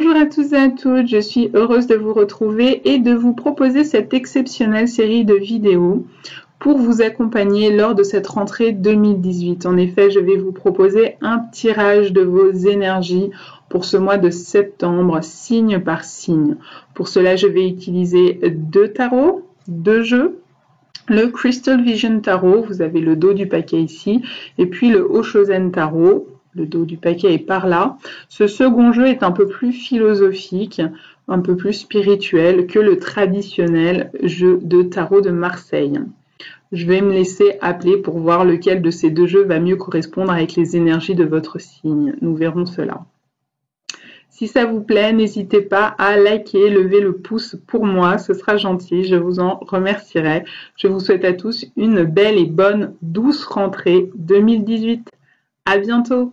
Bonjour à tous et à toutes, je suis heureuse de vous retrouver et de vous proposer cette exceptionnelle série de vidéos pour vous accompagner lors de cette rentrée 2018. En effet, je vais vous proposer un tirage de vos énergies pour ce mois de septembre, signe par signe. Pour cela, je vais utiliser deux tarots, deux jeux. Le Crystal Vision Tarot, vous avez le dos du paquet ici, et puis le Oshozen Tarot. Le dos du paquet est par là. Ce second jeu est un peu plus philosophique, un peu plus spirituel que le traditionnel jeu de tarot de Marseille. Je vais me laisser appeler pour voir lequel de ces deux jeux va mieux correspondre avec les énergies de votre signe. Nous verrons cela. Si ça vous plaît, n'hésitez pas à liker, lever le pouce pour moi, ce sera gentil, je vous en remercierai. Je vous souhaite à tous une belle et bonne, douce rentrée 2018. À bientôt!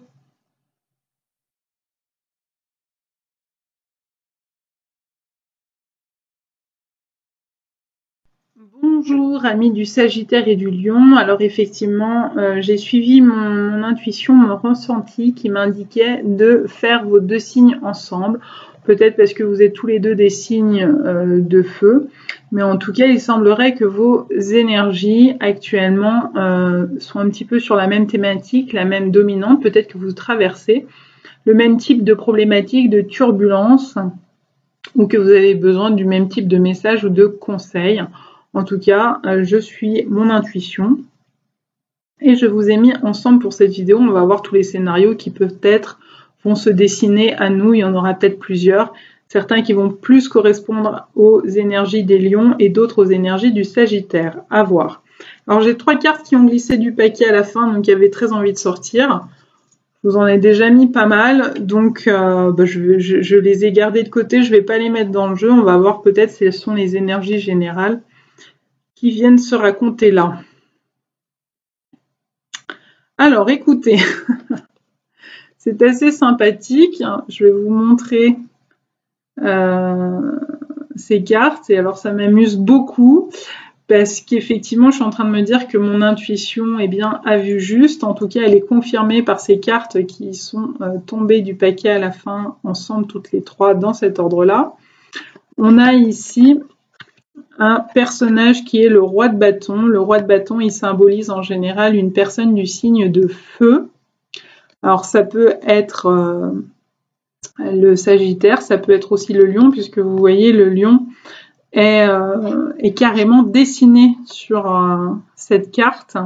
Bonjour amis du Sagittaire et du Lion. Alors effectivement, j'ai suivi mon intuition, mon ressenti qui m'indiquait de faire vos deux signes ensemble. Peut-être parce que vous êtes tous les deux des signes de feu. Mais en tout cas, il semblerait que vos énergies actuellement sont un petit peu sur la même thématique, la même dominante. Peut-être que vous traversez le même type de problématique, de turbulence, ou que vous avez besoin du même type de message ou de conseils. En tout cas, je suis mon intuition et je vous ai mis ensemble pour cette vidéo. On va voir tous les scénarios qui peut-être vont se dessiner à nous. Il y en aura peut-être plusieurs. Certains qui vont plus correspondre aux énergies des lions et d'autres aux énergies du Sagittaire. À voir. Alors j'ai 3 cartes qui ont glissé du paquet à la fin, donc qui avaient très envie de sortir. Je vous en ai déjà mis pas mal, donc je les ai gardées de côté. Je ne vais pas les mettre dans le jeu. On va voir peut-être si elles sont les énergies générales qui viennent se raconter là. Alors, écoutez, c'est assez sympathique. Je vais vous montrer ces cartes. Et alors, ça m'amuse beaucoup parce qu'effectivement, je suis en train de me dire que mon intuition a vu juste. En tout cas, elle est confirmée par ces cartes qui sont tombées du paquet à la fin, ensemble, toutes les 3, dans cet ordre-là. On a ici un personnage qui est le roi de bâton. Le roi de bâton, il symbolise en général une personne du signe de feu. Alors ça peut être le Sagittaire, ça peut être aussi le lion, puisque vous voyez le lion est carrément dessiné sur cette carte.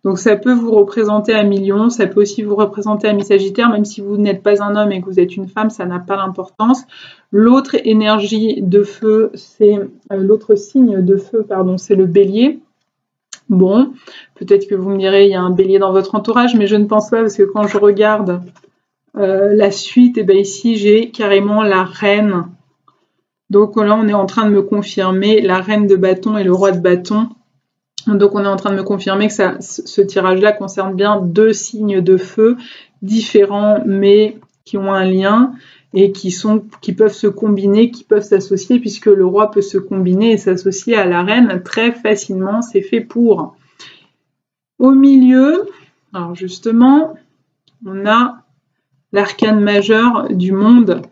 Donc ça peut vous représenter un Lion, ça peut aussi vous représenter un Sagittaire, même si vous n'êtes pas un homme et que vous êtes une femme, ça n'a pas d'importance. L'autre énergie de feu, c'est l'autre signe de feu, pardon, c'est le Bélier. Bon, peut-être que vous me direz, il y a un Bélier dans votre entourage, mais je ne pense pas, parce que quand je regarde la suite, et ici j'ai carrément la reine. Donc là, on est en train de me confirmer la reine de bâton et le roi de bâton. Donc on est en train de me confirmer que ce tirage-là concerne bien 2 signes de feu différents, mais qui ont un lien et qui peuvent se combiner, qui peuvent s'associer, puisque le roi peut se combiner et s'associer à la reine très facilement. C'est fait pour. Au milieu, alors justement, on a l'arcane majeur du monde.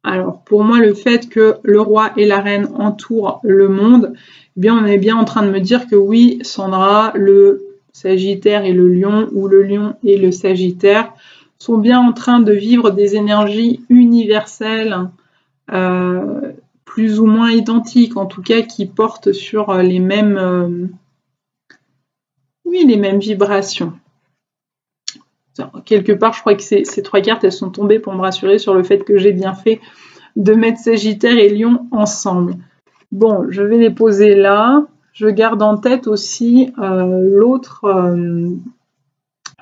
Alors pour moi, le fait que le roi et la reine entourent le monde, on est bien en train de me dire que oui, Sandra, le Sagittaire et le Lion, ou le Lion et le Sagittaire, sont bien en train de vivre des énergies universelles, plus ou moins identiques, en tout cas qui portent sur les mêmes vibrations. Quelque part, je crois que ces 3 cartes, elles sont tombées pour me rassurer sur le fait que j'ai bien fait de mettre Sagittaire et Lion ensemble. Bon, je vais les poser là. Je garde en tête aussi l'autre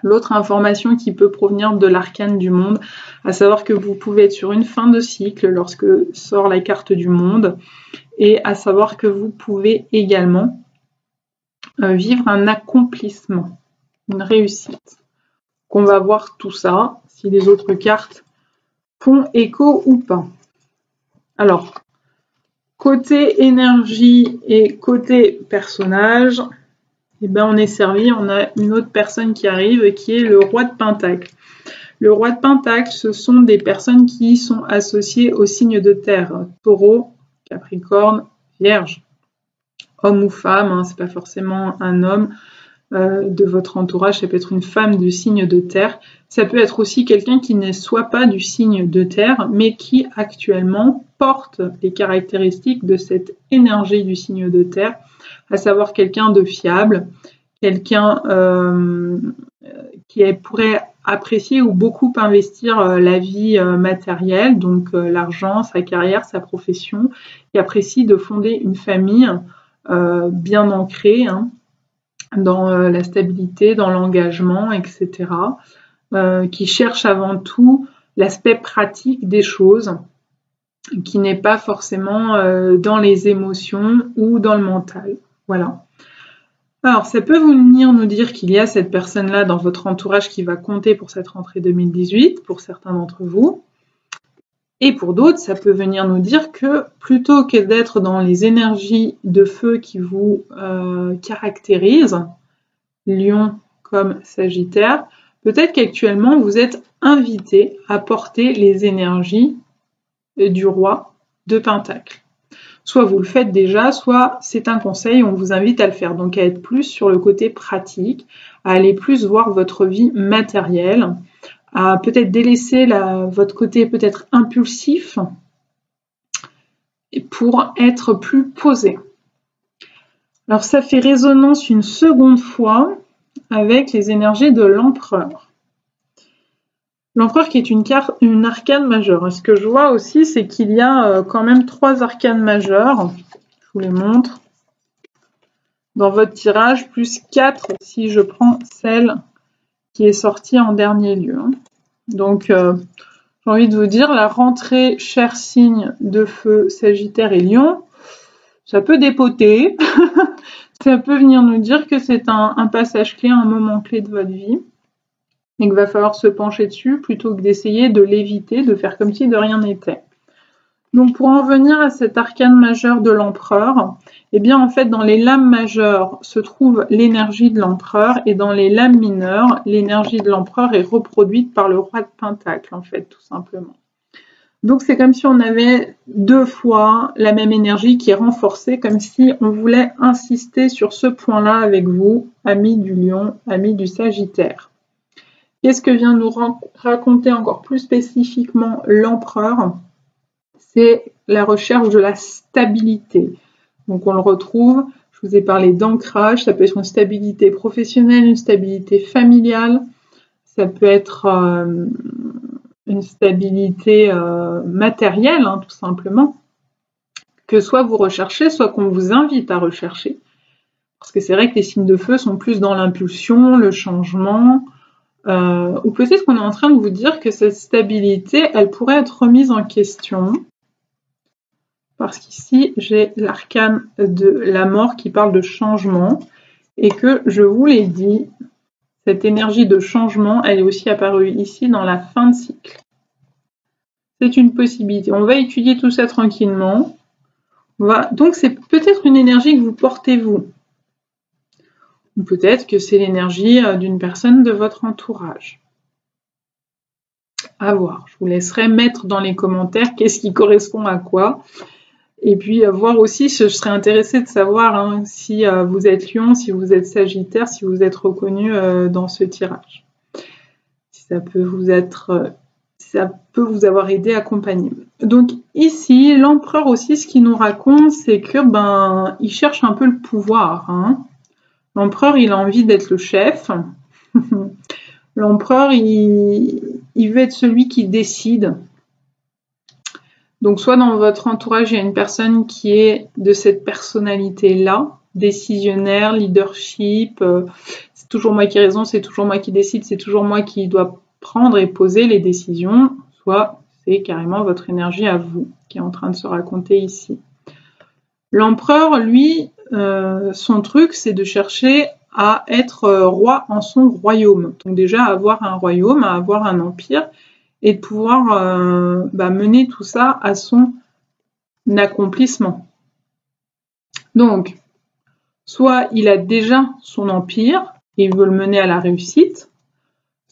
information qui peut provenir de l'arcane du monde, à savoir que vous pouvez être sur une fin de cycle lorsque sort la carte du monde, et à savoir que vous pouvez également vivre un accomplissement, une réussite. On va voir tout ça, si les autres cartes font écho ou pas. Alors, côté énergie et côté personnage, on est servi, on a une autre personne qui arrive qui est le roi de Pentacle. Le roi de Pentacle, ce sont des personnes qui sont associées au signe de terre. Taureau, Capricorne, Vierge. Homme ou femme, hein, c'est pas forcément un homme de votre entourage, ça peut être une femme du signe de terre. Ça peut être aussi quelqu'un qui ne soit pas du signe de terre, mais qui actuellement porte les caractéristiques de cette énergie du signe de terre, à savoir quelqu'un de fiable, quelqu'un qui pourrait apprécier ou beaucoup investir la vie matérielle, donc l'argent, sa carrière, sa profession, qui apprécie de fonder une famille bien ancrée, hein, dans la stabilité, dans l'engagement, etc. Qui cherche avant tout l'aspect pratique des choses, qui n'est pas forcément dans les émotions ou dans le mental. Voilà. Alors, ça peut venir nous dire qu'il y a cette personne-là dans votre entourage qui va compter pour cette rentrée 2018, pour certains d'entre vous. Et pour d'autres, ça peut venir nous dire que plutôt que d'être dans les énergies de feu qui vous caractérisent, Lion comme Sagittaire, peut-être qu'actuellement vous êtes invité à porter les énergies du roi de Pentacle. Soit vous le faites déjà, soit c'est un conseil, on vous invite à le faire. Donc à être plus sur le côté pratique, à aller plus voir votre vie matérielle, à peut-être délaisser votre côté peut-être impulsif pour être plus posé. Alors ça fait résonance une seconde fois avec les énergies de l'empereur. L'empereur qui est une arcane majeure. Et ce que je vois aussi, c'est qu'il y a quand même 3 arcanes majeures. Je vous les montre. Dans votre tirage, plus 4 si je prends celle qui est sortie en dernier lieu. Donc, j'ai envie de vous dire, la rentrée, cher signe de feu, Sagittaire et Lion, ça peut dépoter. Ça peut venir nous dire que c'est un passage clé, un moment clé de votre vie. Et qu'il va falloir se pencher dessus plutôt que d'essayer de l'éviter, de faire comme si de rien n'était. Donc pour en venir à cet arcane majeur de l'empereur, eh bien en fait dans les lames majeures se trouve l'énergie de l'empereur et dans les lames mineures, l'énergie de l'empereur est reproduite par le roi de Pentacle en fait tout simplement. Donc c'est comme si on avait 2 fois la même énergie qui est renforcée, comme si on voulait insister sur ce point-là avec vous, amis du Lion, amis du Sagittaire. Qu'est-ce que vient nous raconter encore plus spécifiquement l'empereur? C'est la recherche de la stabilité. Donc on le retrouve, je vous ai parlé d'ancrage, ça peut être une stabilité professionnelle, une stabilité familiale, ça peut être une stabilité matérielle, hein, tout simplement, que soit vous recherchez, soit qu'on vous invite à rechercher. Parce que c'est vrai que les signes de feu sont plus dans l'impulsion, le changement, ou peut-être qu'on est en train de vous dire que cette stabilité, elle pourrait être remise en question. Parce qu'ici, j'ai l'arcane de la mort qui parle de changement et que, je vous l'ai dit, cette énergie de changement, elle est aussi apparue ici dans la fin de cycle. C'est une possibilité. On va étudier tout ça tranquillement. Donc, c'est peut-être une énergie que vous portez vous. Ou peut-être que c'est l'énergie d'une personne de votre entourage. À voir. Je vous laisserai mettre dans les commentaires qu'est-ce qui correspond à quoi. Et puis voir aussi, je serais intéressée de savoir hein, si vous êtes Lion, si vous êtes Sagittaire, si vous êtes reconnu dans ce tirage. Si ça peut vous avoir aidé, accompagné. Donc ici, l'empereur aussi, ce qu'il nous raconte, c'est que il cherche un peu le pouvoir. Hein. L'empereur, il a envie d'être le chef. L'empereur, il veut être celui qui décide. Donc, soit dans votre entourage, il y a une personne qui est de cette personnalité-là, décisionnaire, leadership, c'est toujours moi qui ai raison, c'est toujours moi qui décide, c'est toujours moi qui dois prendre et poser les décisions, soit c'est carrément votre énergie à vous qui est en train de se raconter ici. L'empereur, lui, son truc, c'est de chercher à être roi en son royaume. Donc déjà, avoir un royaume, avoir un empire, et de pouvoir mener tout ça à son accomplissement. Donc, soit il a déjà son empire et il veut le mener à la réussite,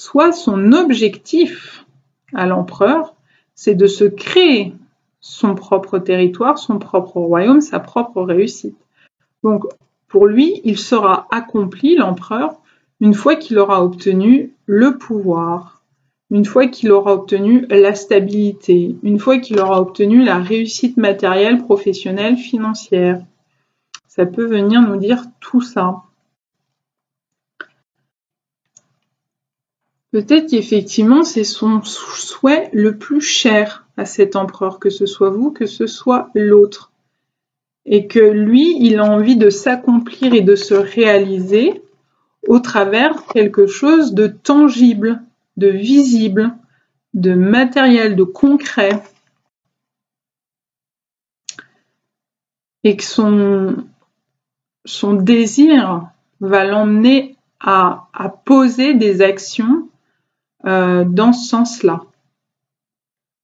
soit son objectif à l'empereur, c'est de se créer son propre territoire, son propre royaume, sa propre réussite. Donc, pour lui, il sera accompli, l'empereur, une fois qu'il aura obtenu le pouvoir, une fois qu'il aura obtenu la stabilité, une fois qu'il aura obtenu la réussite matérielle, professionnelle, financière. Ça peut venir nous dire tout ça. Peut-être qu'effectivement, c'est son souhait le plus cher à cet empereur, que ce soit vous, que ce soit l'autre. Et que lui, il a envie de s'accomplir et de se réaliser au travers quelque chose de tangible, de visible, de matériel, de concret. Et que son désir va l'emmener à poser des actions dans ce sens-là.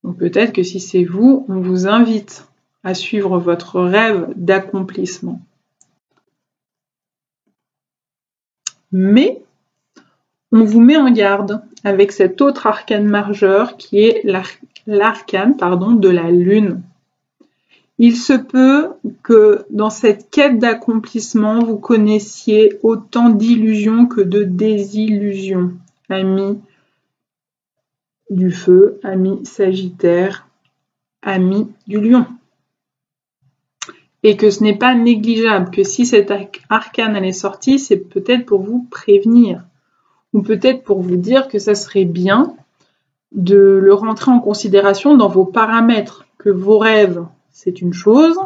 Donc peut-être que si c'est vous, on vous invite à suivre votre rêve d'accomplissement. Mais on vous met en garde avec cet autre arcane majeur qui est l'arcane de la lune. Il se peut que dans cette quête d'accomplissement, vous connaissiez autant d'illusions que de désillusions. Amis du feu, amis Sagittaire, amis du lion. Et que ce n'est pas négligeable, que si cette arcane elle est sortie, c'est peut-être pour vous prévenir, ou peut-être pour vous dire que ça serait bien de le rentrer en considération dans vos paramètres, que vos rêves, c'est une chose,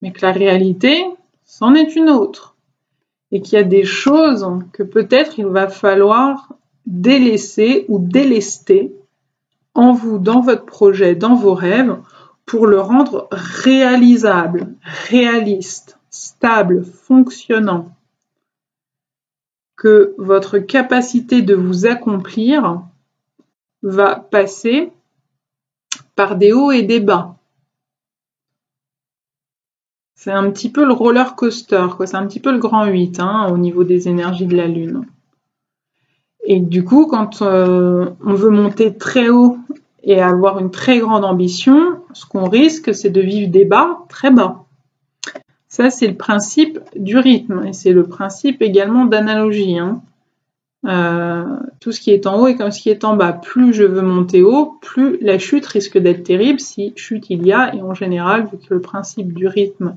mais que la réalité, c'en est une autre. Et qu'il y a des choses que peut-être il va falloir délaisser ou délester en vous, dans votre projet, dans vos rêves, pour le rendre réalisable, réaliste, stable, fonctionnant. Que votre capacité de vous accomplir va passer par des hauts et des bas. C'est un petit peu le roller coaster, quoi. C'est un petit peu le grand 8 au niveau des énergies de la Lune. Et du coup, quand on veut monter très haut et avoir une très grande ambition, ce qu'on risque, c'est de vivre des bas très bas. Ça, c'est le principe du rythme et c'est le principe également d'analogie. Tout ce qui est en haut est comme ce qui est en bas. Plus je veux monter haut, plus la chute risque d'être terrible si chute il y a. Et en général, vu que le principe du rythme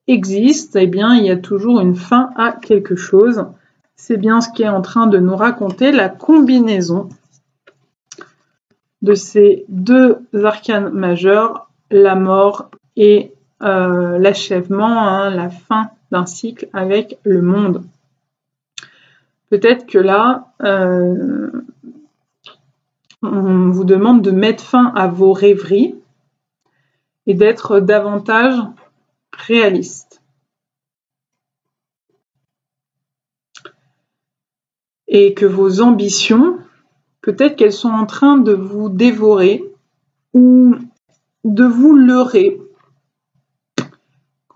existe, eh bien, il y a toujours une fin à quelque chose. C'est bien ce qu'est en train de nous raconter la combinaison de ces deux arcanes majeurs, la mort et l'achèvement, la fin d'un cycle avec le monde. Peut-être que là, on vous demande de mettre fin à vos rêveries et d'être davantage réaliste. Et que vos ambitions, peut-être qu'elles sont en train de vous dévorer ou de vous leurrer.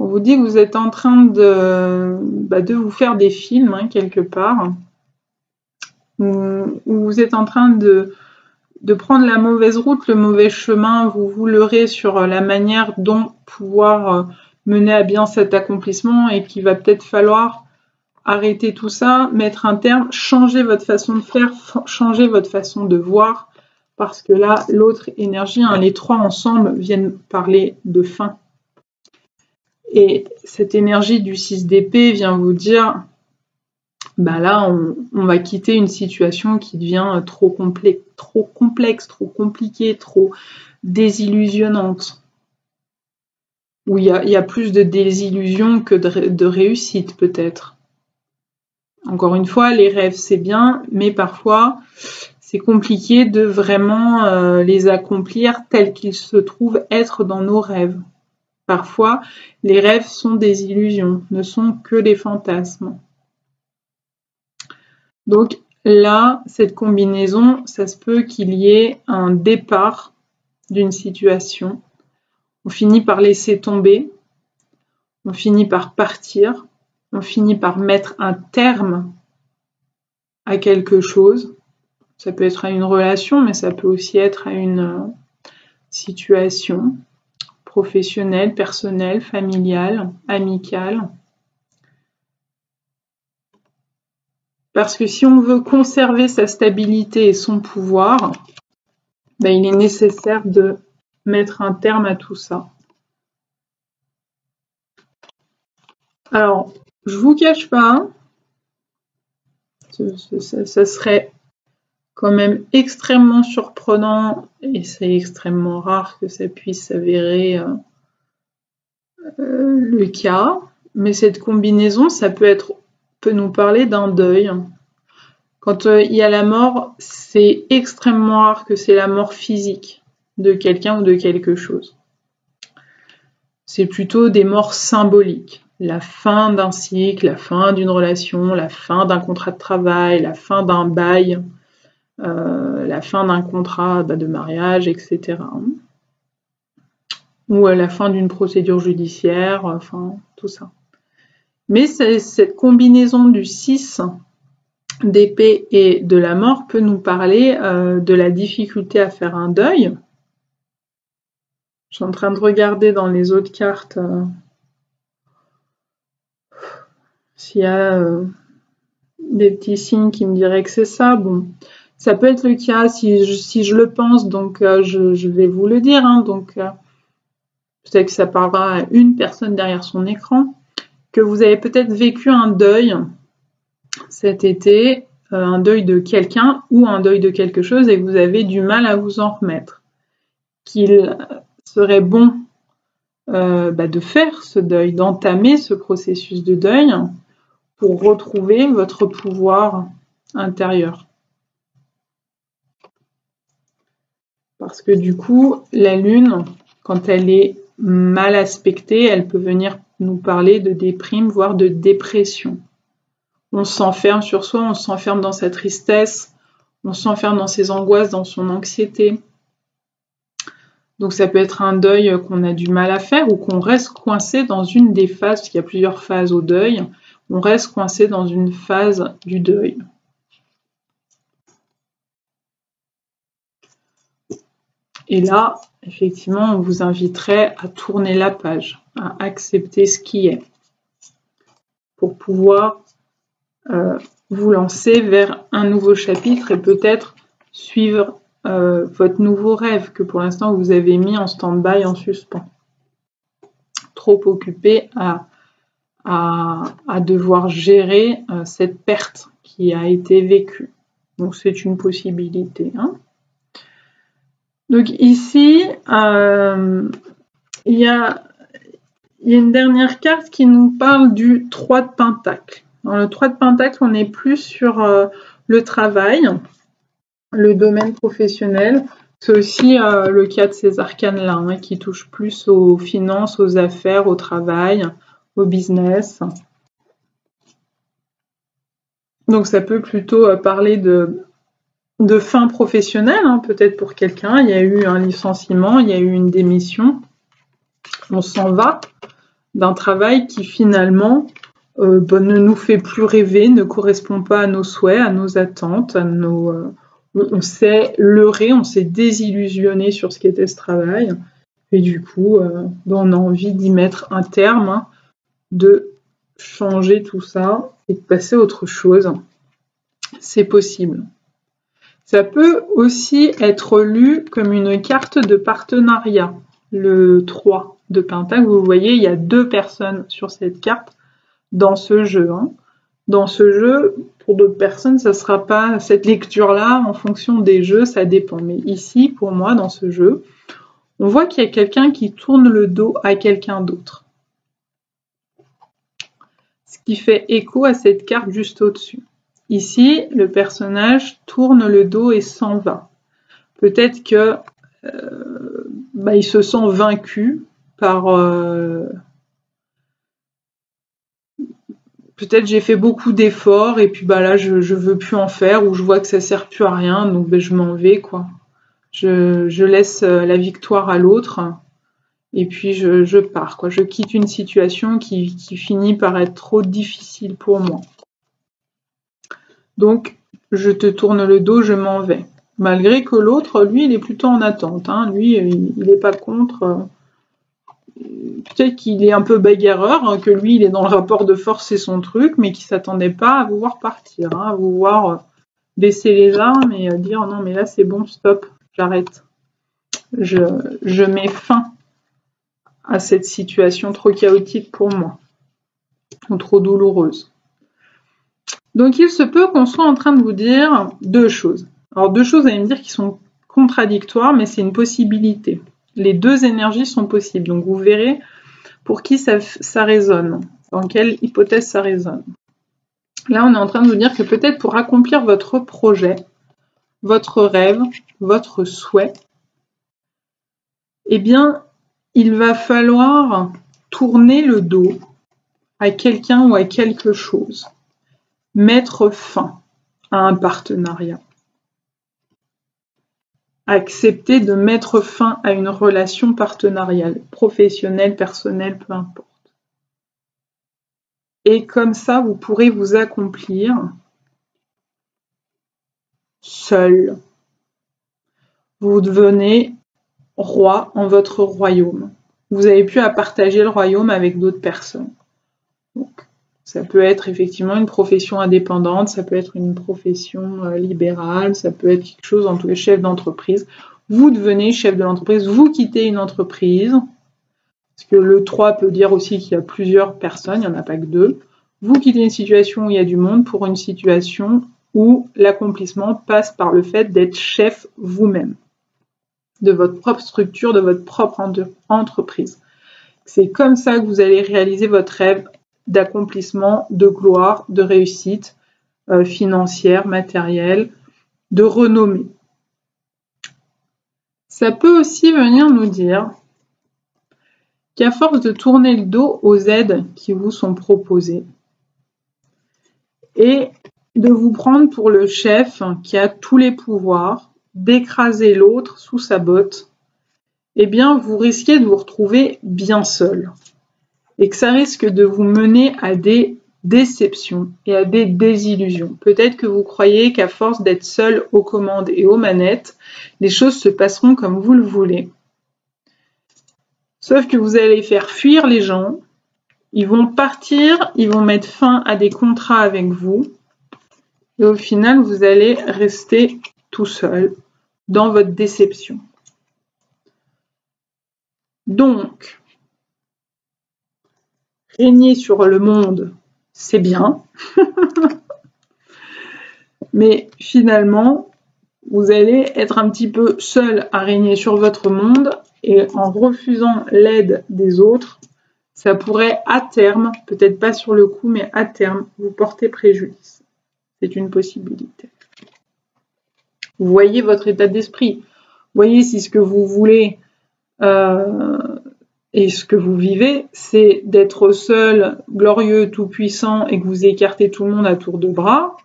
On vous dit que vous êtes en train de vous faire des films, quelque part, où vous êtes en train de prendre la mauvaise route, le mauvais chemin, vous vous leurrez sur la manière dont pouvoir mener à bien cet accomplissement et qu'il va peut-être falloir arrêter tout ça, mettre un terme, changer votre façon de faire, changer votre façon de voir, parce que là, l'autre énergie, les trois ensemble viennent parler de fin. Et cette énergie du 6 d'épée vient vous dire, là, on va quitter une situation qui devient trop complexe, trop compliquée, trop désillusionnante. Où il y a plus de désillusion que de réussite, peut-être. Encore une fois, les rêves, c'est bien, mais parfois, c'est compliqué de vraiment les accomplir tels qu'ils se trouvent être dans nos rêves. Parfois, les rêves sont des illusions, ne sont que des fantasmes. Donc là, cette combinaison, ça se peut qu'il y ait un départ d'une situation. On finit par laisser tomber, on finit par partir, on finit par mettre un terme à quelque chose Ça peut être à une relation, mais ça peut aussi être à une situation professionnelle, personnelle, familiale, amicale. Parce que si on veut conserver sa stabilité et son pouvoir, ben, il est nécessaire de mettre un terme à tout ça. Alors, je vous cache pas, ça serait quand même extrêmement surprenant, et c'est extrêmement rare que ça puisse s'avérer le cas, mais cette combinaison, ça peut nous parler d'un deuil. Quand il y a la mort, c'est extrêmement rare que c'est la mort physique de quelqu'un ou de quelque chose. C'est plutôt des morts symboliques. La fin d'un cycle, la fin d'une relation, la fin d'un contrat de travail, la fin d'un bail, la fin d'un contrat de mariage, etc. Ou la fin d'une procédure judiciaire, enfin tout ça. Mais cette combinaison du 6 d'épée et de la mort peut nous parler de la difficulté à faire un deuil. Je suis en train de regarder dans les autres cartes s'il y a des petits signes qui me diraient que c'est ça. Bon, ça peut être le cas si je le pense, donc je vais vous le dire. Hein, donc peut-être que ça parlera à une personne derrière son écran, que vous avez peut-être vécu un deuil cet été, un deuil de quelqu'un ou un deuil de quelque chose et que vous avez du mal à vous en remettre. Qu'il serait bon de faire ce deuil, d'entamer ce processus de deuil pour retrouver votre pouvoir intérieur. Parce que du coup, la lune, quand elle est mal aspectée, elle peut venir nous parler de déprime, voire de dépression. On s'enferme sur soi, on s'enferme dans sa tristesse, on s'enferme dans ses angoisses, dans son anxiété. Donc ça peut être un deuil qu'on a du mal à faire ou qu'on reste coincé dans une des phases, parce qu'il y a plusieurs phases au deuil, on reste coincé dans une phase du deuil. Et là, effectivement, on vous inviterait à tourner la page, à accepter ce qui est, pour pouvoir vous lancer vers un nouveau chapitre et peut-être suivre votre nouveau rêve que pour l'instant vous avez mis en stand-by, en suspens. Trop occupé à devoir gérer cette perte qui a été vécue. Donc c'est une possibilité. Hein. Donc ici, il y a une dernière carte qui nous parle du 3 de Pentacle. Dans le 3 de Pentacle, on est plus sur le travail, le domaine professionnel. C'est aussi le cas de ces arcanes-là, hein, qui touchent plus aux finances, aux affaires, au travail, au business. Donc ça peut plutôt parler de fin professionnelle, hein, peut-être pour quelqu'un. Il y a eu un licenciement, il y a eu une démission. On s'en va d'un travail qui finalement ne nous fait plus rêver, ne correspond pas à nos souhaits, à nos attentes, à on s'est leurré, on s'est désillusionné sur ce qu'était ce travail. Et du coup, on a envie d'y mettre un terme, hein, de changer tout ça et de passer à autre chose. C'est possible. Ça peut aussi être lu comme une carte de partenariat, le 3 de Pentacle. Vous voyez, il y a 2 personnes sur cette carte dans ce jeu. Hein. Dans ce jeu, pour d'autres personnes, ça ne sera pas cette lecture-là, en fonction des jeux, ça dépend. Mais ici, pour moi, dans ce jeu, on voit qu'il y a quelqu'un qui tourne le dos à quelqu'un d'autre. Ce qui fait écho à cette carte juste au-dessus. Ici, le personnage tourne le dos et s'en va. Peut-être que il se sent vaincu par... peut-être j'ai fait beaucoup d'efforts et puis là je veux plus en faire ou je vois que ça sert plus à rien, donc je m'en vais, quoi. Je laisse la victoire à l'autre et puis je pars, quoi. Je quitte une situation qui finit par être trop difficile pour moi. Donc je te tourne le dos, je m'en vais. Malgré que l'autre, lui, il est plutôt en attente. Hein. Lui, il n'est pas contre. Peut-être qu'il est un peu bagarreur, hein, que lui, il est dans le rapport de force, c'est son truc, mais qu'il s'attendait pas à vous voir partir, hein, à vous voir baisser les armes et dire non, mais là, c'est bon, stop, j'arrête. Je mets fin à cette situation trop chaotique pour moi, ou trop douloureuse. Donc il se peut qu'on soit en train de vous dire deux choses. Alors deux choses, vous allez me dire qui sont contradictoires, mais c'est une possibilité. Les deux énergies sont possibles, donc vous verrez pour qui ça résonne, dans quelle hypothèse ça résonne. Là, on est en train de vous dire que peut-être pour accomplir votre projet, votre rêve, votre souhait, eh bien, il va falloir tourner le dos à quelqu'un ou à quelque chose, mettre fin à un partenariat, accepter de mettre fin à une relation partenariale, professionnelle, personnelle, peu importe. Et comme ça, vous pourrez vous accomplir seul. Vous devenez roi en votre royaume. Vous n'avez plus à partager le royaume avec d'autres personnes. Donc, ça peut être effectivement une profession indépendante, ça peut être une profession libérale, ça peut être quelque chose, en tout cas chef d'entreprise. Vous devenez chef de l'entreprise, vous quittez une entreprise, parce que le 3 peut dire aussi qu'il y a plusieurs personnes, il n'y en a pas que deux. Vous quittez une situation où il y a du monde pour une situation où l'accomplissement passe par le fait d'être chef vous-même, de votre propre structure, de votre propre entreprise. C'est comme ça que vous allez réaliser votre rêve d'accomplissement, de gloire, de réussite financière, matérielle, de renommée. Ça peut aussi venir nous dire qu'à force de tourner le dos aux aides qui vous sont proposées et de vous prendre pour le chef qui a tous les pouvoirs, d'écraser l'autre sous sa botte, eh bien vous risquez de vous retrouver bien seul et que ça risque de vous mener à des déceptions et à des désillusions. Peut-être que vous croyez qu'à force d'être seul aux commandes et aux manettes, les choses se passeront comme vous le voulez. Sauf que vous allez faire fuir les gens, ils vont partir, ils vont mettre fin à des contrats avec vous, et au final, vous allez rester tout seul dans votre déception. Donc, régner sur le monde, c'est bien, mais finalement, vous allez être un petit peu seul à régner sur votre monde et en refusant l'aide des autres, ça pourrait à terme, peut-être pas sur le coup, mais à terme, vous porter préjudice. C'est une possibilité. Vous voyez votre état d'esprit. Vous voyez si ce que vous voulez et ce que vous vivez, c'est d'être seul, glorieux, tout-puissant et que vous écartez tout le monde à tour de bras.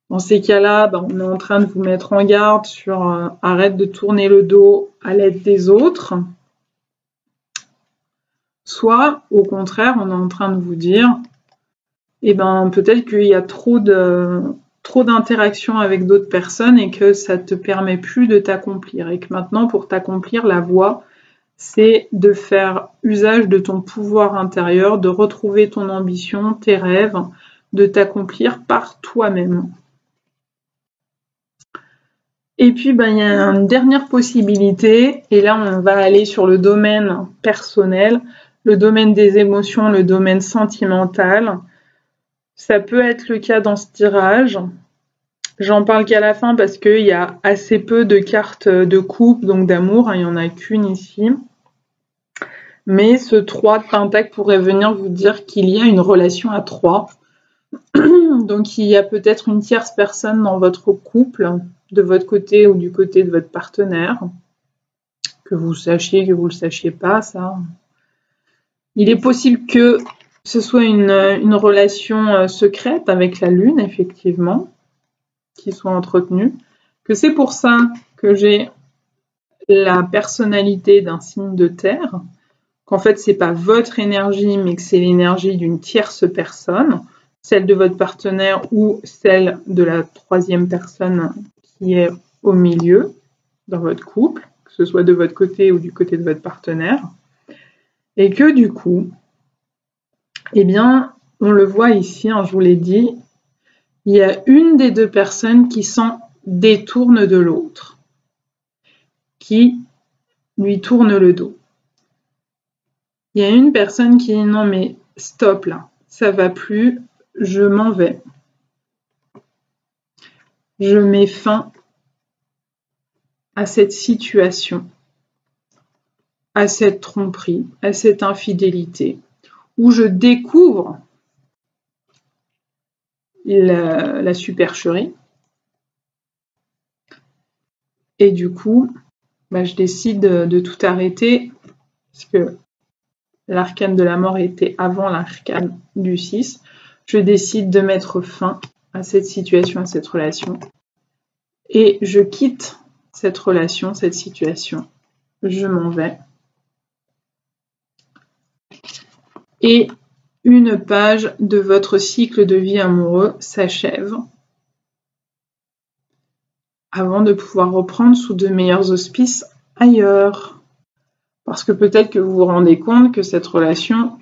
Dans ces cas-là, on est en train de vous mettre en garde sur arrête de tourner le dos à l'aide des autres. Soit, au contraire, on est en train de vous dire peut-être qu'il y a trop d'interactions avec d'autres personnes et que ça te permet plus de t'accomplir. Et que maintenant, pour t'accomplir, la voie, c'est de faire usage de ton pouvoir intérieur, de retrouver ton ambition, tes rêves, de t'accomplir par toi-même. Et puis, il y a une dernière possibilité, et là, on va aller sur le domaine personnel, le domaine des émotions, le domaine sentimental. Ça peut être le cas dans ce tirage. J'en parle qu'à la fin parce qu'il y a assez peu de cartes de couple, donc d'amour, il n'y en a qu'une ici. Mais ce 3 de Pentacle pourrait venir vous dire qu'il y a une relation à 3. Donc il y a peut-être une tierce personne dans votre couple, de votre côté ou du côté de votre partenaire. Que vous sachiez, que vous ne le sachiez pas, ça. Il est possible que ce soit une relation secrète avec la Lune, effectivement, qui soit entretenue. Que c'est pour ça que j'ai la personnalité d'un signe de terre, qu'en fait, c'est pas votre énergie, mais que c'est l'énergie d'une tierce personne. celle de votre partenaire ou celle de la troisième personne qui est au milieu dans votre couple, que ce soit de votre côté ou du côté de votre partenaire. Et que du coup, eh bien, on le voit ici, hein, je vous l'ai dit, il y a une des deux personnes qui s'en détourne de l'autre, qui lui tourne le dos. Il y a une personne qui dit non mais stop là, ça va plus, je m'en vais. Je mets fin à cette situation, à cette tromperie, à cette infidélité, où je découvre la supercherie. Et du coup, je décide de tout arrêter, parce que l'arcane de la mort était avant l'arcane du 6. Je décide de mettre fin à cette situation, à cette relation. Et je quitte cette relation, cette situation. Je m'en vais. Et une page de votre cycle de vie amoureux s'achève avant de pouvoir reprendre sous de meilleurs auspices ailleurs. Parce que peut-être que vous vous rendez compte que cette relation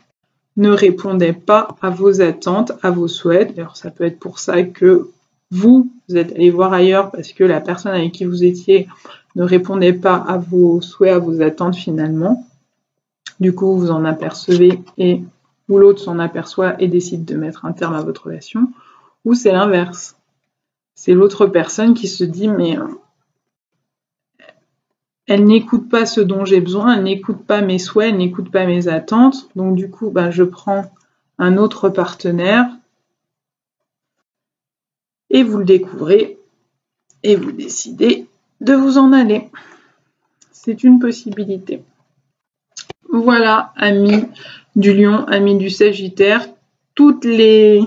ne répondait pas à vos attentes, à vos souhaits. D'ailleurs, ça peut être pour ça que vous êtes allé voir ailleurs parce que la personne avec qui vous étiez ne répondait pas à vos souhaits, à vos attentes finalement. Du coup, vous en apercevez ou l'autre s'en aperçoit et décide de mettre un terme à votre relation. Ou c'est l'inverse. C'est l'autre personne qui se dit mais elle n'écoute pas ce dont j'ai besoin, elle n'écoute pas mes souhaits, elle n'écoute pas mes attentes. Donc du coup, je prends un autre partenaire et vous le découvrez et vous décidez de vous en aller. C'est une possibilité. Voilà, amis du Lion, amis du Sagittaire, tous les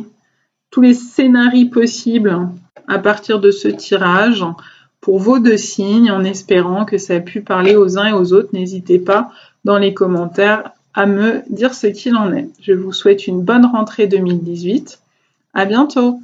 scénarios possibles à partir de ce tirage pour vos deux signes, en espérant que ça a pu parler aux uns et aux autres. N'hésitez pas dans les commentaires à me dire ce qu'il en est. Je vous souhaite une bonne rentrée 2018. À bientôt!